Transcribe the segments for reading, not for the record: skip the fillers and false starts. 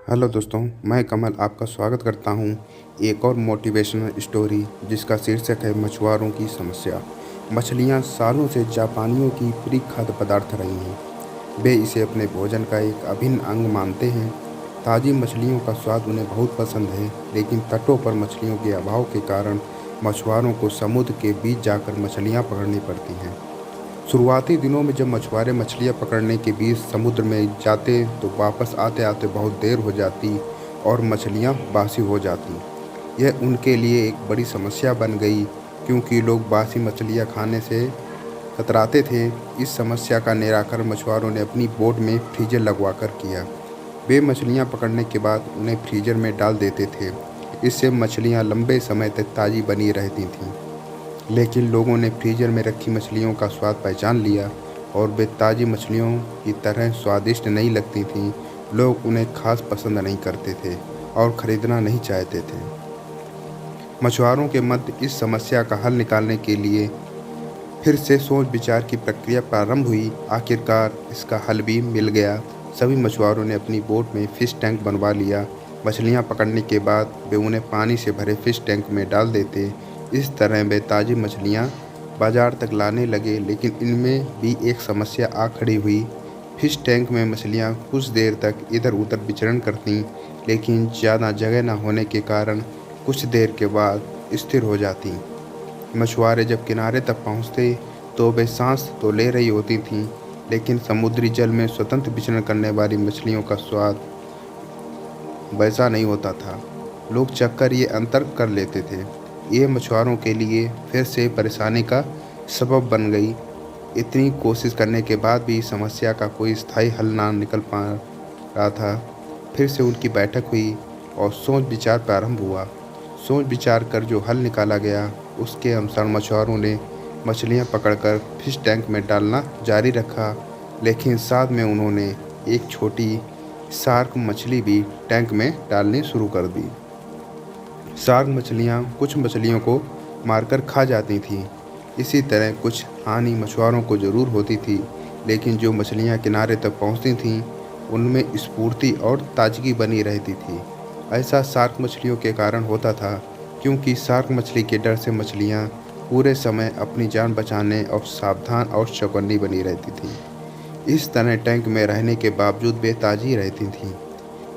Hello दोस्तों, मैं कमल आपका स्वागत करता हूं एक और मोटिवेशनल स्टोरी जिसका शीर्षक है मछुआरों की समस्या। मछलियां सालों से जापानियों की प्रिय खाद्य पदार्थ रही हैं। वे इसे अपने भोजन का एक अभिन्न अंग मानते हैं। ताज़ी मछलियों का स्वाद उन्हें बहुत पसंद है, लेकिन तटों पर मछलियों के अभाव के कारण मछुआरों को समुद्र के बीच जाकर मछलियाँ पकड़नी पड़ती हैं। शुरुआती दिनों में जब मछुआरे मछलियाँ पकड़ने के बीच समुद्र में जाते तो वापस आते आते बहुत देर हो जाती और मछलियाँ बासी हो जाती। यह उनके लिए एक बड़ी समस्या बन गई, क्योंकि लोग बासी मछलियाँ खाने से कतराते थे। इस समस्या का निराकरण मछुआरों ने अपनी बोट में फ्रीजर लगवाकर किया। वे मछलियाँ पकड़ने के बाद उन्हें फ्रीजर में डाल देते थे। इससे मछलियाँ लंबे समय तक ताज़ी बनी रहती थीं। लेकिन लोगों ने फ्रीजर में रखी मछलियों का स्वाद पहचान लिया और वे ताज़ी मछलियों की तरह स्वादिष्ट नहीं लगती थीं। लोग उन्हें खास पसंद नहीं करते थे और ख़रीदना नहीं चाहते थे। मछुआरों के मध्य इस समस्या का हल निकालने के लिए फिर से सोच विचार की प्रक्रिया प्रारंभ हुई। आखिरकार इसका हल भी मिल गया। सभी मछुआरों ने अपनी बोट में फ़िश टैंक बनवा लिया। मछलियाँ पकड़ने के बाद वे उन्हें पानी से भरे फ़िश टैंक में डाल देते। इस तरह वे ताज़ी मछलियाँ बाजार तक लाने लगे, लेकिन इनमें भी एक समस्या आ खड़ी हुई। फ़िश टैंक में मछलियाँ कुछ देर तक इधर उधर विचरण करतीं, लेकिन ज़्यादा जगह न होने के कारण कुछ देर के बाद स्थिर हो जातीं। मछुआरे जब किनारे तक पहुँचते तो वे सांस तो ले रही होती थीं, लेकिन समुद्री जल में स्वतंत्र विचरण करने वाली मछलियों का स्वाद वैसा नहीं होता था। लोग चखकर ये अंतर कर लेते थे। ये मछुआरों के लिए फिर से परेशानी का सबब बन गई। इतनी कोशिश करने के बाद भी समस्या का कोई स्थायी हल ना निकल पा रहा था। फिर से उनकी बैठक हुई और सोच विचार प्रारंभ हुआ। सोच विचार कर जो हल निकाला गया, उसके अनुसार मछुआरों ने मछलियां पकड़कर फिश टैंक में डालना जारी रखा, लेकिन साथ में उन्होंने एक छोटी शार्क मछली भी टैंक में डालनी शुरू कर दी। शार्क मछलियाँ कुछ मछलियों को मारकर खा जाती थीं। इसी तरह कुछ हानि मछुआरों को ज़रूर होती थी, लेकिन जो मछलियाँ किनारे तक पहुँचती थीं उनमें स्फूर्ति और ताजगी बनी रहती थी। ऐसा शार्क मछलियों के कारण होता था, क्योंकि शार्क मछली के डर से मछलियाँ पूरे समय अपनी जान बचाने और सावधान और चौकन्नी बनी रहती थीं। इस तरह टैंक में रहने के बावजूद वे ताज़ी रहती थीं।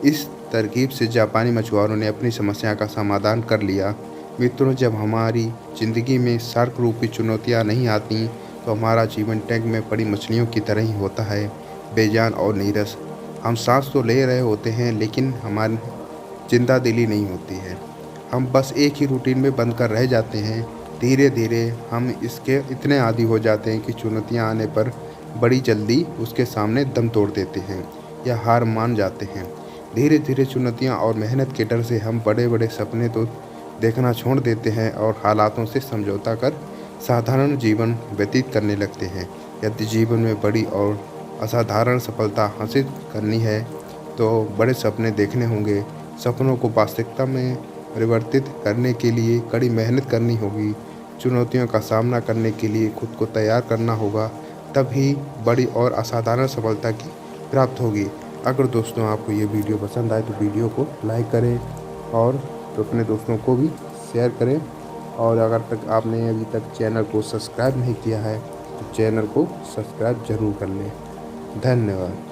इस तरकीब से जापानी मछुआरों ने अपनी समस्या का समाधान कर लिया। मित्रों, जब हमारी ज़िंदगी में शार्क रूपी चुनौतियाँ नहीं आती, तो हमारा जीवन टैंक में पड़ी मछलियों की तरह ही होता है, बेजान और नीरस। हम सांस तो ले रहे होते हैं, लेकिन हमारी जिंदा दिली नहीं होती है। हम बस एक ही रूटीन में बंद कर रह जाते हैं। धीरे धीरे हम इसके इतने आदी हो जाते हैं कि चुनौतियाँ आने पर बड़ी जल्दी उसके सामने दम तोड़ देते हैं या हार मान जाते हैं। धीरे धीरे चुनौतियाँ और मेहनत के डर से हम बड़े बड़े सपने तो देखना छोड़ देते हैं और हालातों से समझौता कर साधारण जीवन व्यतीत करने लगते हैं। यदि जीवन में बड़ी और असाधारण सफलता हासिल करनी है तो बड़े सपने देखने होंगे। सपनों को वास्तविकता में परिवर्तित करने के लिए कड़ी मेहनत करनी होगी। चुनौतियों का सामना करने के लिए खुद को तैयार करना होगा, तभी बड़ी और असाधारण सफलता की प्राप्त होगी। अगर दोस्तों आपको ये वीडियो पसंद आए तो वीडियो को लाइक करें और तो अपने दोस्तों को भी शेयर करें। और अगर तक आपने अभी तक चैनल को सब्सक्राइब नहीं किया है तो चैनल को सब्सक्राइब ज़रूर कर लें। धन्यवाद।